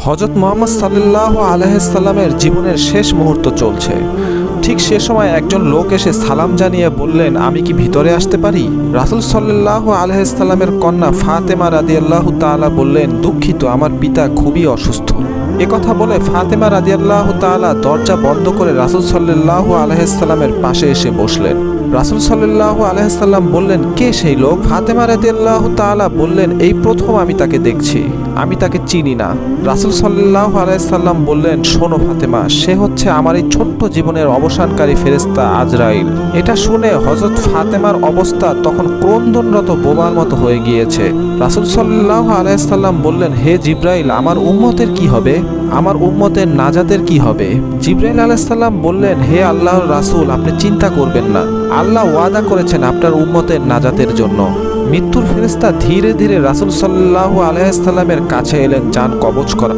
হযরত মুহাম্মদ সাল্লাল্লাহু আলাইহি সাল্লামের জীবনের শেষ মুহূর্ত চলছে। ঠিক সে সময় একজন লোক এসে সালাম জানিয়ে বললেন, আমি কি ভিতরে আসতে পারি? রাসূল সাল্লাল্লাহু আলাইহি সাল্লামের কন্যা ফাতেমা রাদিয়াল্লাহু তাআলা বললেন, দুঃখিত, আমার পিতা খুবই অসুস্থ। একথা বলে ফাতেমা রাদিয়াল্লাহু তাআলা দরজা বন্ধ করে রাসূল সাল্লাল্লাহু আলাইহি সাল্লামের পাশে এসে বসলেন। রাসূল সাল্লাল্লাহু আলাইহি সাল্লাম বললেন, কে সেই লোক? ফাতেমা রাদিয়াল্লাহু তাআলা বললেন, এই প্রথম আমি তাকে দেখছি, আমি তাকে চিনি না। রাসূল সাল্লাল্লাহু আলাইহি সাল্লাম বললেন, শোনো ফাতেমা, সে হচ্ছে আমার এই ছোট্ট জীবনের অবসানকারী ফেরেশতা আজরাইল। এটা শুনে হযরত ফাতেমার অবস্থা তখন ক্রন্দনরত বোমার মতো হয়ে গিয়েছে। রাসূল সাল্লাল্লাহু আলাইহি সাল্লাম বললেন, হে জিবরাইল, আমার উম্মতের কি হবে? আমার উম্মতের নাজাতের কি হবে? জিবরাইল আলাইহিস সালাম বললেন, হে আল্লাহর রাসূল, আপনি চিন্তা করবেন না, আল্লাহ ওয়াদা করেছেন আপনার উম্মতের নাজাতের জন্য। মৃত্যুর ফেরেশতা ধীরে ধীরে রাসূল সাল্লাল্লাহু আলাইহি সাল্লামের কাছে এলেন জান কবজ করা।